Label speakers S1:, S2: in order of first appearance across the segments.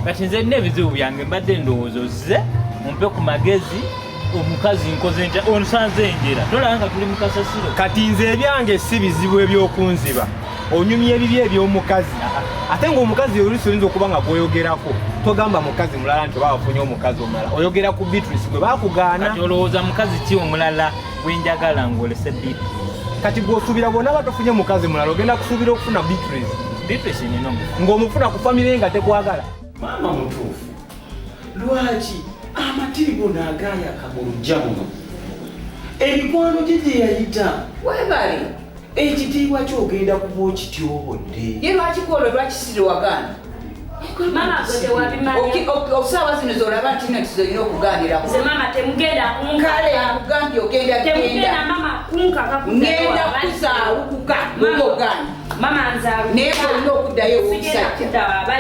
S1: kati nze nina ebizibu byange mbadde ndowooza ozze mumpe ku magezi omukazi nkoze nja onsanze njera tolaba nga tuli mu kasasiro
S2: kati nze ebyange si bizibu ebyokunziba onyumya ebibi eby'omukazi ate ng'omukazi oluusi oyinza okuba nga gwoyogerako togamba mukazi mulala nti bawafunye omukazi omulala oyogera ku Beatrice gwe bakugaana
S1: kati olowooza mukazi ki omulala gwenjagala ng'olese Beatrice
S2: kati gw'osuubira bwonna batofunye mukazi mulala ogenda kusuubira okufuna
S1: Beatrice nina
S2: ng'omufuna ku famire nga tekwagala
S3: maama mutuufu lwaki amatiibo n'agaaya akamulujja muno emikwano gye gye yayita
S4: webale
S3: ekitiibwa kyogenda kuba okityobodde
S4: ye lwaki kwolwo lwakisire wagana
S5: mama gwe tewabimanya
S4: okusaawa zino zolaba nti nno tizolina okugaaniramu
S5: nze mama temugenda
S4: kale akugambye ogenda
S5: temugenda mama kunkaka
S4: ngenda kuzaawukuka mugogaana
S5: mama nzaalu
S4: naye olina okuddayo omusajja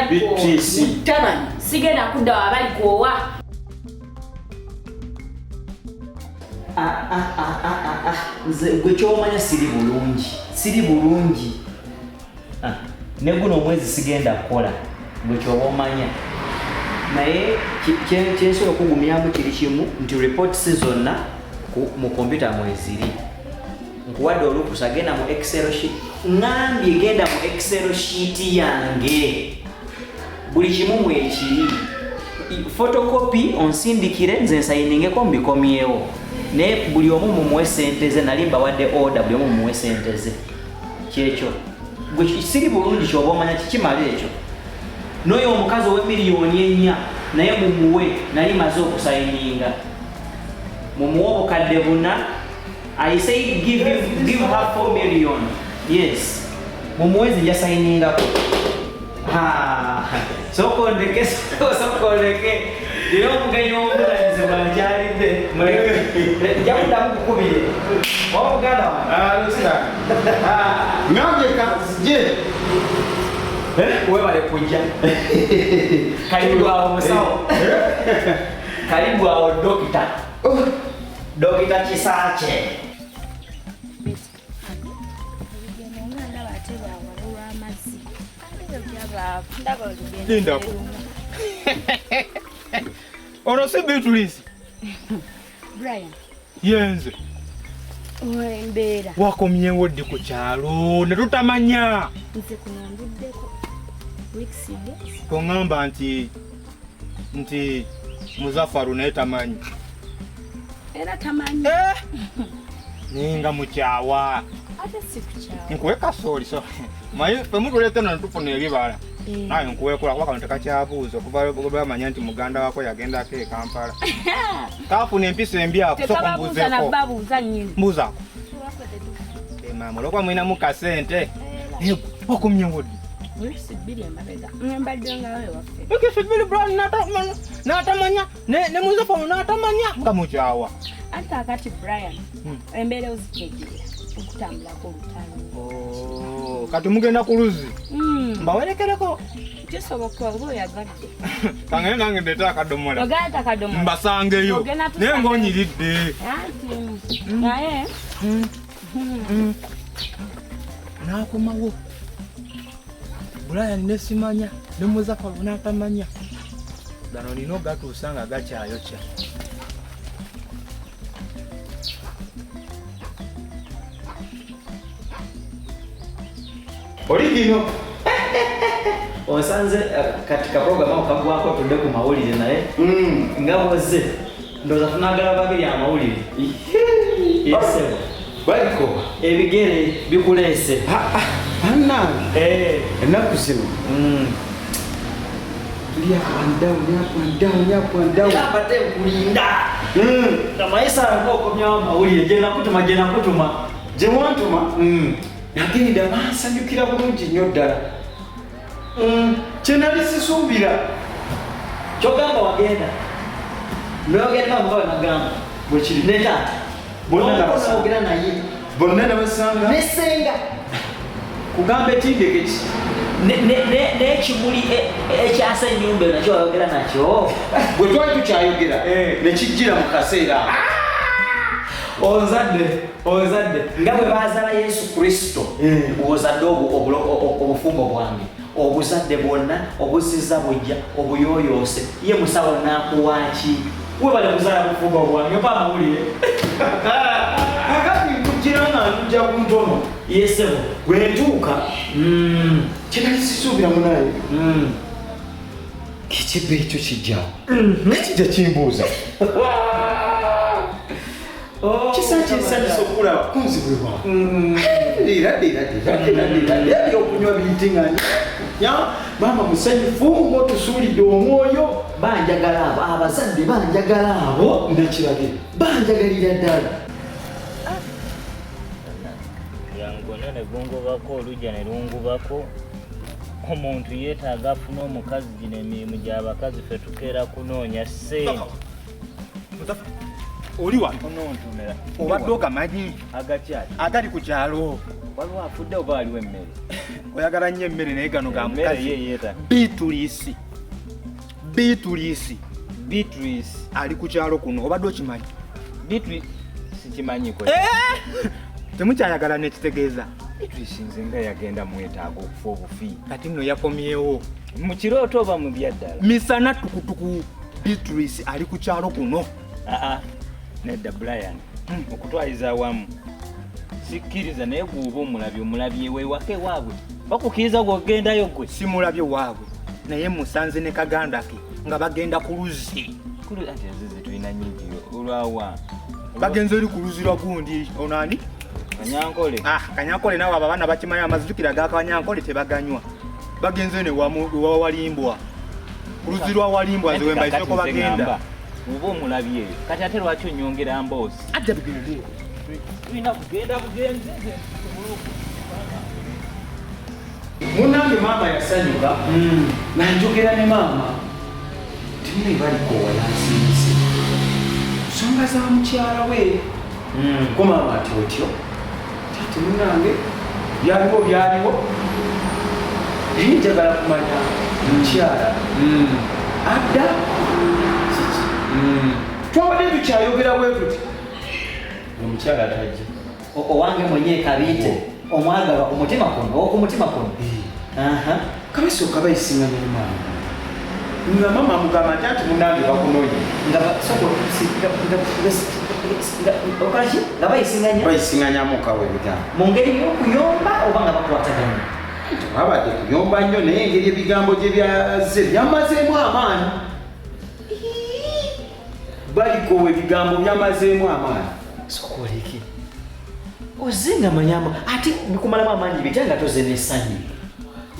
S3: Beatrice
S4: tabani
S5: sigenda kudda wabali koowa
S6: nze gwe kyomanya siri bulungi ne guno omwezi sigenda kukola gwe kyoba omanya naye kyensobola okugumyamu kiri kimu nti reports zonna mu kompyuta mweziri nkuwadde olukusa genda mu excel sheet ngambye genda mu excel sheet yange buli kimu mwekiri photocopy onsindikire nze nsayiningeko mbikomyewo naye buli omu mumuwe sente ze nali mbawadde order buli omu mumuwe sente ze kyekyo gwe siri bulungi kyoba omanya kikimala ekyo n'oyo omukazi ow'emiliyoni 4 naye mumuwe nali maze okusayininga mumuwe obukadde 4 I say give her 4 million yes mumuwe nzija sayiningako sokondeke iyo omugenyi w'omulanyizi bwanjalidde jakuddamu kukubire wamuganda
S3: ngambye kazije
S6: webale kujja kalibu awo musawo kalibu awo dokita Kisakye
S2: lindako ono si Beatrice
S5: Brian
S2: yenze
S5: embeera
S2: wakomyewo ddi ku kyalo ne tutamanya
S5: nze kunambuddeko wikiside
S2: toŋŋamba nti Muzaffaru naye tamanyi
S5: era tamanyi
S2: naye nga mukyawa
S5: ate si kukyawa
S2: nkuwe kasooli so maye femutulete no netufuna ebibala naye nkuwekola kuba kano tekakyabuuza okuva bamanya nti muganda wako yagendako e Kampala kafuna empisa embi ako
S5: sokombuuzeko
S2: mbuuzaako maama olwokuba mulinamu kasente wakomyewo ddi Ekisibiri Brian n'atamanya ne Muzaffaru n'atamanya nga mukyawa
S5: ate akati Brian embeera ozitegeera okutambulako olutalo
S2: kati mugenda ku luzzi mbawerekereko
S5: kisoboka oba oyagadde
S2: kange nange ndeeta akadomola
S5: ogaata akadomola
S2: mbasangeyo naye ng'onyiridde
S5: naye
S2: n'akomawo Brian ne simanya ne Muzaffaru n'atamanya gano nina ogatuusa nga gakyayokya
S3: oli gino
S6: osanze katika programu okagwako tudde ku mawulire naye nga bwozze ndowooza tunaagala babiri amawulire yesebo
S3: baliko
S6: ebigere bikuleese
S3: bannange ennaku zino
S6: abadde nkulinda nga mayisa alongookomyawo amawulire gye nakutuma
S3: gye wantuma nagenda bansanyukira bulungi nnyo ddala kye nali sisuubira
S6: kyogamba wagenda noyogenda bamukawe nagamba bwekiri netaata bonnanawogera naye
S3: bonna nabasanga
S6: nesenga
S3: kugamba etindekeki
S6: n'ekimuli ekyasa ennyumba eyo nakyo wayogera nakyo
S3: bwe twali tukyayogera nekijjira mu kaseera
S6: onzadde nga bwe bazaala Yesu Kristo bw'ozadde obufumbo bwange obuzadde bwonna obuzizza bujja obuyoyoose ye musawo n'akuwaaki webale kuzaala kufuga obwange oba amawulire
S3: kakati nkugira nga nja ku ntono
S6: yesebo
S3: bwentuuka kinali sisuubira munaye kikibe ekyo kijjawo kijja kimbuuza kisakisanyisa okulaba kunzibwebwa lira okunywa biyitinganya maama musanyufu ngaotusuulidde omwoyo
S6: banjagala abo abazadde banjagala abo
S3: nakirage
S6: banjagalira ddala
S1: yangona ne gungubako olujja ne lungubako omuntu yeetaaga afuna omukazi gino emirimu gy'abakazi ffe tukeera kunoonya ssente
S2: oli wano
S1: onontumira
S2: obadde ogamanyi
S1: agakyali
S2: agali ku kyalo
S1: waliwo afudde oba waliwo emmere
S2: oyagala nnyo emmere naye gano ga
S1: emmere
S2: mukazi
S1: yeyeeta
S2: Beatrice
S1: Beatrice
S2: ali ku kyalo kuno obadde okimanyi
S1: Beatrice sikimanyiko
S2: temukyayagala nekitegeeza
S1: Beatrice nze nga yagenda mwetaaga okufa obufi
S2: kati nno yakomyewo
S1: mu kirooto oba mu byaddala
S2: misana tukutuku Beatrice ali ku kyalo kuno
S1: nedda Brian okutwaliza awamu sikkiriza naye gwoba omulabye wewake waabwe bakukkiriza gwogendayo gwe
S2: simulabye waabwe naye musanze ne kaganda ke nga bagenda ku luzzi
S1: ate ezizi tulina nyingi olwawa
S2: bagenze eri ku luzzi lwa gundi onani kanyankole nawe abo abaana bakimanyi amazijukira ga kanyankole tebaganywa bagenze ne wawalimbwa ku luzzi lwa walimbwa nze wembaiseko bagenda
S1: oba omulabye kati ate lwaki onyongera mboozi
S2: ajja tugende
S1: tulina kugenda bugenzi
S3: munange maama yasanyuka nanjogera ne maama timuli balikoowalansinze nsonga za mukyala we ko maama ati otyo tate munange byaliwo naye njagala kumanya mukyala adda twabadde tukyayogera bwe tuti omukyala tajja
S6: owange mwenye kabite omwagalwa kumutima kuno okumutima kuno
S3: kabasooka bayisinganya ne maama nga maama amugamba nti ati munange bakunonye
S6: nga
S3: bayisinganyamukawe ebigambo
S6: mu ngeri y'okuyomba oba nga bakwataganya
S3: babadde kuyomba nnyo naye engeri ebigambo gye byaze byamazeemu amaanyi balikowa ebigambo byamazeemu amaanyi
S6: sokoleki ozinga manyama ate bikumalamu amaanyi bitya nga toze n'essanyu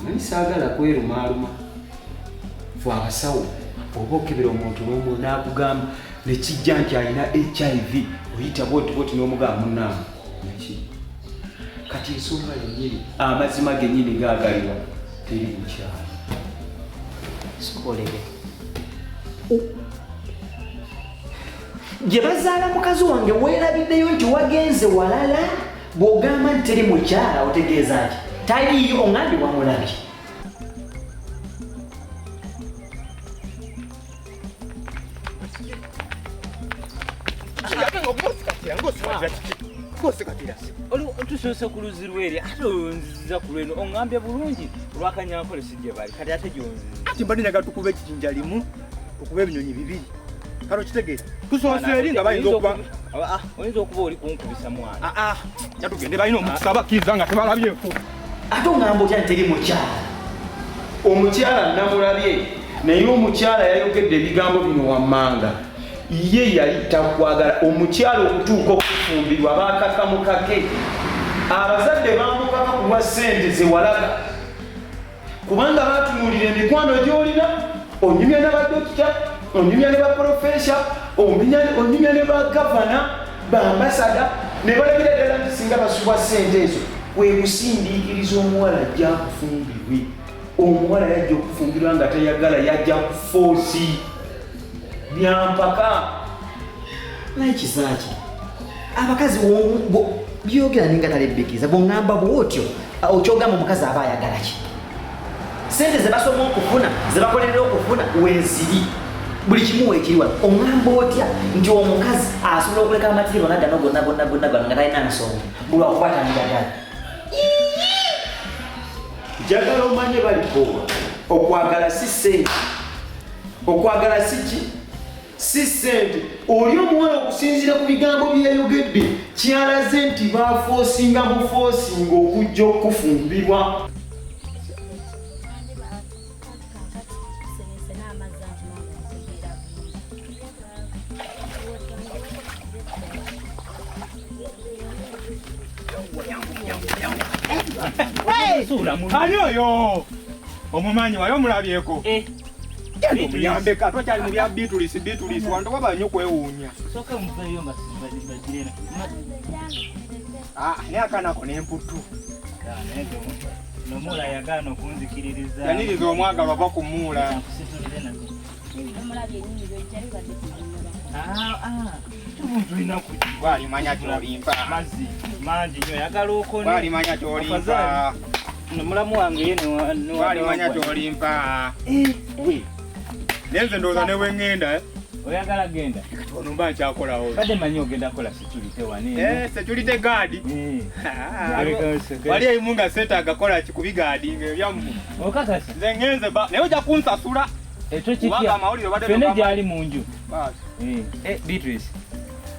S3: manyi saagala kwerumaaluma fe abasawo oba okebera omuntu n'omu n'akugamba nekijja nti alina HIV oyita bwotibwoti n'omugamba munnaamu neki kati ensonga yennyini amazima gennyini gaagaliwa teri mukyala
S6: sokoleki gye bazaala mukazi wange weerabiddeyo nti wagenze walala bw'ogamba nti teri mukyala otegeeza nti taliyo oŋŋambi wamulabye
S1: tusoose ku luzzi lweri ate oyonziza ku lweno oŋŋambye bulungi olwakanyankole sijje bali kati ate gyonziza
S2: ati mbadde nyaga tukuba ekijinja limu tukuba ebinyonyi bibiri kalo kitegeeza tusoose eri nga bayinza okuba
S1: oyinza okuba oli kunkubisa mwana
S2: yatugende balina omukisa abakkiriza nga tebalabyeko
S6: ate oŋŋamba otya nti teri mukyala
S3: omukyala namulabye naye omukyala yayogedde ebigambo bino wammanga ye yali takwagala omukyala okutuuka okufumbirwa bakaka mukake abazadde bambukaka kulwa ssente zewalaga kubanga batunuulira emikwano gy'olina onyumya ne badokita onyumya ne baprofesa onyumya ne bagavana bambasada ne balabira ddala nti singa basubwa ssente ezo kwe kusindiikiriza omuwala ajja kufumbirwe omuwala yajja okufumbirwa nga tayagala yajja ku foosi byampaka
S6: naye kisaaki abakazi byogera ninga talebbikiriza bw'oŋŋamba bwotyo okyogamba omukazi aba ayagala ki sente zebasoma okufuna zebakolerera okufuna weziri buli kimu weekiriwa oŋŋamba otya nti omukazi asobola okuleka amatiriro naddano gonna nga talina nsonga bulwakuba tandiyagala
S3: njagala omanye baliko okwagala si ssente okwagala si ssente oli omuwala okusinziira ku bigambo byeyogedde kyalaze nti bafoosinga bufoosinga okujja okufumbirwa
S2: ani oyo omumanyi wali omulabyeko omuyambeka tokyali mu bya bitulisi wantu waba nnyo kwewuunya naye akanako n'emputtu
S1: nomula yagaana okunzikiririza
S2: yaniriza omwagalwa ava kumuula walimanya kyolimpa
S1: mazzi mangi nyo yagala okone
S2: walimanya kyolimpa
S1: nomulamu wange ye
S2: walimanya kyolimpa nenze ndowooza ne wengenda
S1: oyagala genda
S2: ono mba nkyakolawo
S1: badde manyi ogenda kola security wane
S2: security guard wali ebimu nga seetaaga kubigaadinga ebyammwe
S1: okakasa
S2: nze ngenze naye ojja kunsasula
S1: ekyo kitya fene gyali mu nju Beatrice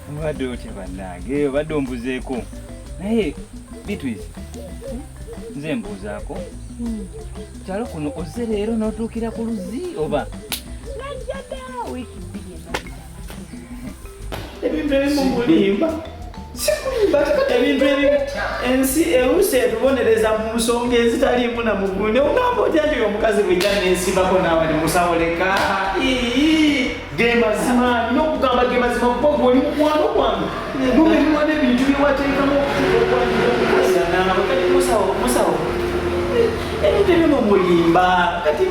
S1: obadde otya bannange obadde ombuzeeko naye Beatrice nze mbuuzaako kyalo kuno ozze leero n'otuukira ku luzzi oba
S3: ebintu ebimu mulimba sikulimba ebintu ebimu ensi ewuse etubonereza mu nsonga ezitaliimu na mugunde ogamba otya nti omukazi bwejja nensibako naawe nemusawoleka ge mazima nina okugamba ge mazima kuba gwoli mukwano gwange nomeriwa n'ebintu byewateekamu okutukaokwanira omukazi anaawe kati musawo ebintu ebimu mulimba kati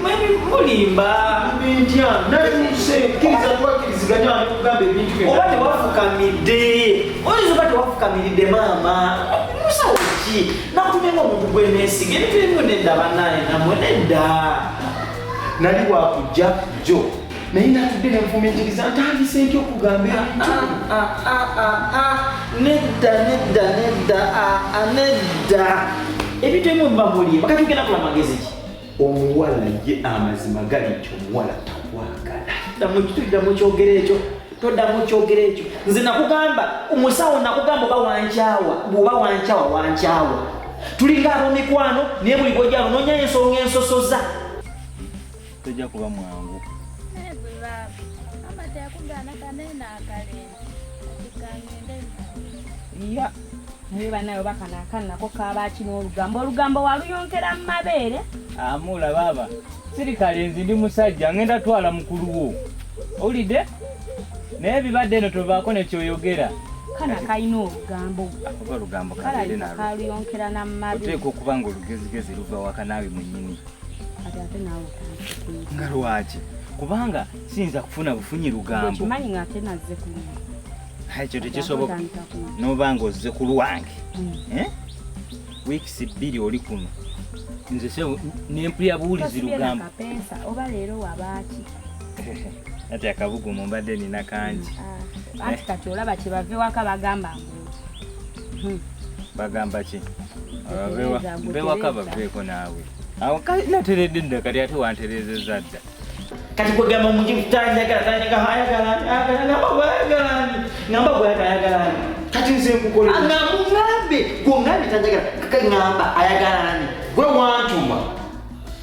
S3: mulimba bintya nayuse kkiriza twakkiriziganya nekugamba ebintu oba tewafukamidde oyinza oba tewafukamiridde maama musawo ki nakutumenga omuntu gweneesiga ebintu ebimu nedda banaye namwe nedda nali wakujja jo naye natudde nenfumintiriza ntandise nti okugamba nedda ebintu ebimu biba mulimba kati ogenda kola magezi ki omuwala ye amazima gali nti omuwala takwagala ddamu kyogera ekyo toddamu kyogera ekyo nze nakugamba omusawo nakugamba bwoba wankyawa tulinga ab'omikwano naye buli bwojjalo noonyayo ensonga ensosoza
S1: tojja kuba mwangu
S5: naye banayo bakanako kabaki n'olugambo waluyonkera mu mabeere
S1: amula baba sirikale nzi ndi musajja ngenda twala mukuluwo owulidde naye bibadde eno tovaako nekyoyogera
S5: kana kalina olugambo
S1: oba olugambo
S5: kaluyonkera nammabeere
S1: oteeka okuba nga olugezigezi luva waka naawe mwennyini
S5: ate naawe
S1: nga lwaki kubanga siyinza kufuna bufunyi lugambo
S5: kimanyi nga ate nazze kuluma
S1: ekyo tekisoboka noba nga ozze ku lwange wiikisi 2 oli kuno nze nempulya buwulizi lugambo
S5: oba leero wabaaki
S1: ati akabugumu mbadde nina kangi
S5: anti kati olaba kyebave waka bagamba
S1: bagamba ki bewaka baveeko naawe awo nateredde dda kati ate wanterezeza dda
S3: kati kwegamba omuntu tanjagala ngamba bwayagalalani kati nze nkukoleamugambe gwogambe tanjagala ngamba ayagalani gwe wantuma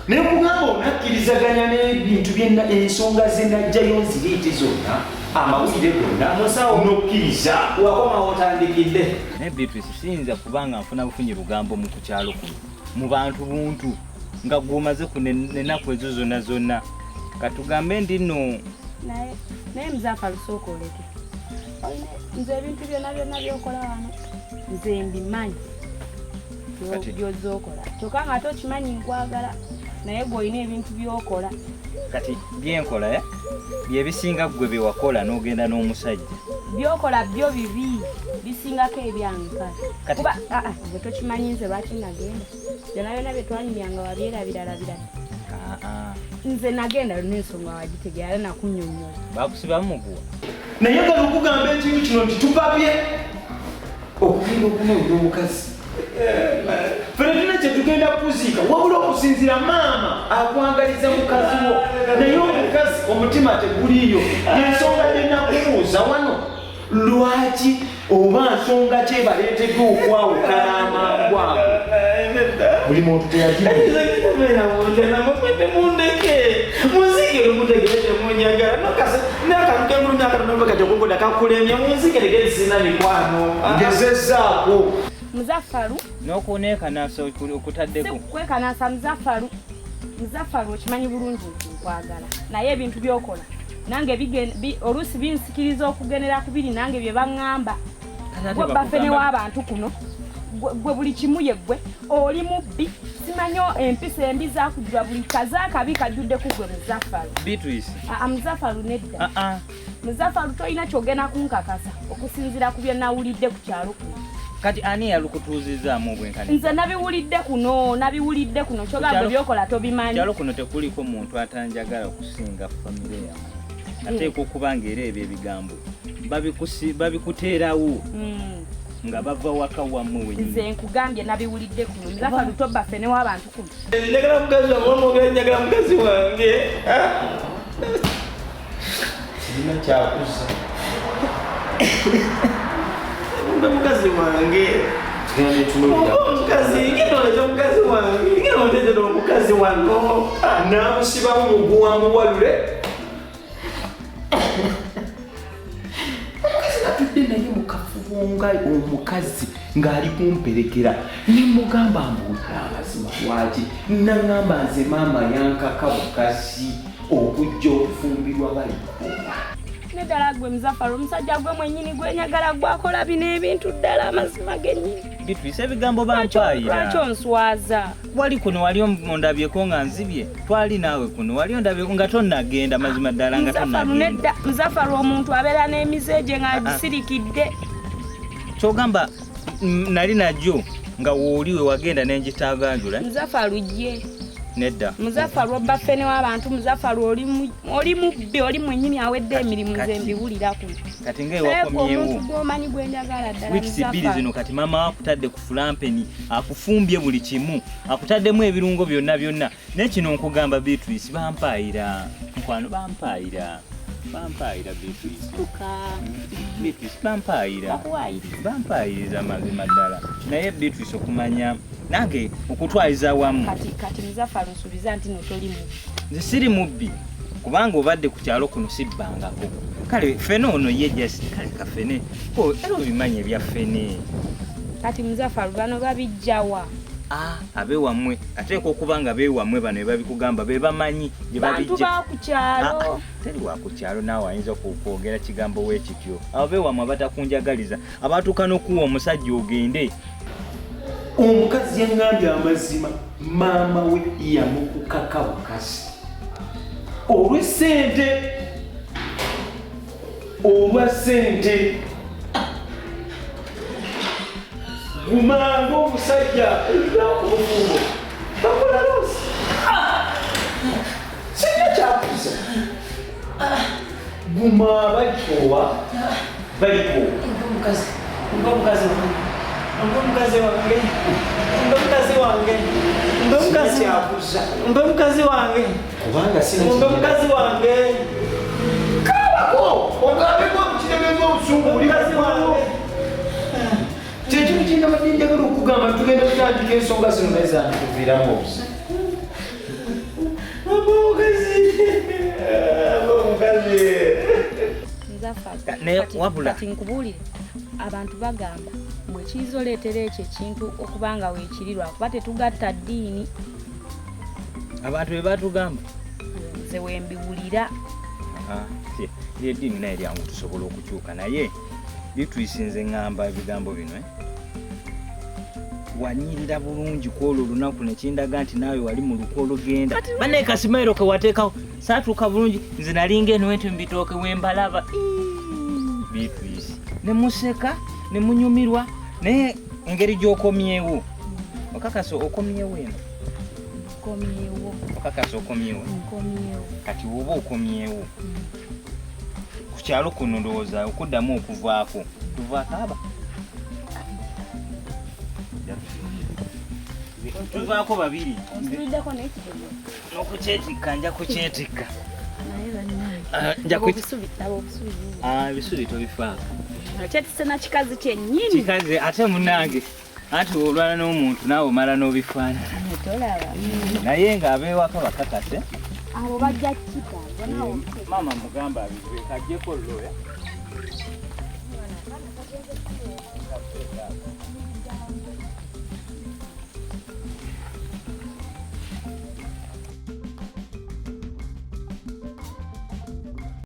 S3: naye kugamba onakkirizaganya n'ebintu byena ensonga zenajjayo nziriiti zonna amawulire gonna musawo nokkiriza wakoma otandikidde
S1: naye Beatrice siyinza kubanga nfuna bufunyi lugambo mu kukyalo kuno mu bantu buntu nga gwomaze kunenaku ezo zonna katugambe ndi nno
S5: naye muzaafa alusooka oleke nze ebintu byonna byokola wano nze mbimanyi byozookola kyokka nga ate okimanyi nkwagala naye gweolina ebintu byokola
S1: kati byenkola byebisinga gwe byewakola n'ogenda n'omusajja
S5: byokola byo bibi bisingako ebyange kale kuba nze tokimanyi nze lwaki nagenda byonna byetwanyumyanga wabyerabiralabira nze nagenda n'ensonga wagitegera nakunyonyola
S1: bakusibamu muguwa
S3: naye gala okugamba ekintu kino ntitupapye okugenda okunoonya omukazi fene tetugenda kuziika wabula okusinziira maama akwangaliza mukazi wo naye omukazi omutima teguliyo ensonga gyenakubuuza wano lwaki oba nsonga ki ebaleeteddwa okwawukana amangu ago buli muntu teyagezezaako
S5: Muzaffaru
S1: n'okuneekanasa okutaddeko
S5: kwekanasa Muzaffaru okimanyi bulungi nti nkwagala naye ebintu byokola nange oluusi binsikiriza okugendera ku biri nange bye baŋŋamba gwe bafene w'abantu kuno gwe buli kimu ye gwe oli mubbi simanyo empisa embi zakujjwa buli kazaakabi kajjudde ku gwe Muzaffaru
S1: Beatrice
S5: Muzaffaru nedda Muzaffaru tolina kyogenda kunkakasa okusinziira ku bye nawulidde ku kyalo kuno
S1: kati ani yalukutuuzizaamu obwenkani
S5: nze nabiwulidde kuno kyogamba byokola tobimanyi
S1: kyalo kuno tekuliko muntu atanjagala okusinga famire yamu ateeka okuba ng'era ebyo ebigambo babikuteerawo nga bava waka wammwe wenyini
S5: nze nkugambye nabiwulidde kuno Muzaffaru tobba ffene w'abantu kuno
S3: njagala mukazi wange omwogera njagala mukazi wange kirina kyakuza mukazi wange omukazi wano namusibamu muguwa muwalule omukazi natudde naye mukafubonga omukazi ng'ali kumperekera nemugamba mbuulira amazima lwaki naŋŋamba nze maama yankaka bukazi okujja okufumbirwa balikuba
S5: neddala gwe Muzaffaru omusajja gwe mwennyini gwenyagala gwakola bino ebintu ddala amazima gennyini
S1: Beatrice ebigambo bampaayira
S5: lwaki onswaza
S1: wali kuno wali ondabyeko nga nzibye twali naawe kuno wali ondabyeko nga tonnagenda mazima ddala nga tonnagenda
S5: Muzaffaru omuntu abeera n'emize gye ng'agisirikidde
S1: kyogamba nali najjo nga wooliwe wagenda n'engitaaganjula
S5: Muzaffaru ye
S1: nedda
S5: Muzaffaru obba ffene w'abantu Muzaffaru oli mubbi oli mwennyini awedde emirimu nze mbiwulira kuno
S1: kati ng'ewakomyewo
S5: omuntu gw'omanyi gwenjagala ddala
S1: wiikisi bbiri zino kati maama akutadde ku fulampeni akufumbye buli kimu akutaddemu ebirungo byonna naye kino nkugamba Beatrice bampaayira mukwano bampaayira Beatrice bampaayiriza mazima ddala naye Beatrice okumanya nange okutwaliza wamu
S5: kati Muzaffaru nsuubiza nti notoli mubbi
S1: nze siri mubbi kubanga obadde ku kyalo kuno sibbangako kale ffene ono ye just kale kafene era obimanyi ebya ffene
S5: kati Muzaffaru bano babijjawa
S1: abewammwe ateeka okuba nga beewammwe bano ebabikugamba be bamanyi gye babijja
S5: bantu bakukyalo
S1: teri wakukyalo naawe ayinza kwogera kigambo weekityo abo beewammwe abatakunjagaliza abatuuka n'okuwa omusajja ogende
S3: omukazi yaŋŋambye amazima maama we yamukukaka bukazi olwa ssente gumanga omusajja ekulakubufubo bakola loosi sirina kyakuza guma balikowa
S6: mukazi wange
S3: kabako ogambeko kitegeeza obusungu bulikaziwange kyekintu kyendabadde njagala okugamba tugenda tutandika ensonga zino naye zantikuviiramu obusa
S5: kati nkubuulire abantu bagamba bwe kiyiza oleetera ekyo ekintu okuba nga weekirirwa kuba tetugatta ddiini
S1: abantu be batugamba
S5: nze wembiwulira
S1: eddiini naye lyangu tusobola okukyuka naye bitwisinze ŋŋamba ebigambo bino wanyirira bulungi kwolwo olunaku nekindaga nti naawe wali mu luko olugenda banaye kasimairo ke wateekawo saatuuka bulungi nze nalinga eno wente mubitooke wembalaba bitwisi nemuseka nemunyumirwa naye engeri gy'okomyewo okakasa okomyewo eno okakasa okomyewo kati woba okomyewo ku kyalo kuno ndowooza okuddamu okuvaako tuvaako aba tuvaako babiri
S5: Nsubiddeko n'ekitono.
S1: n'okukyetikka nja kukyetikka
S5: Naye bannange. Obusubi
S1: ebisubi tobifaako
S5: Okyetisse na kikazi kyennyini.
S1: kikaze ate munange anti olwala n'omuntu naawe omala n'obifaanana
S5: Tolaba.
S1: naye ng'abeewaka bakakase
S5: Abo bajja kita.
S1: maama mugamba abizweka ajjeko loya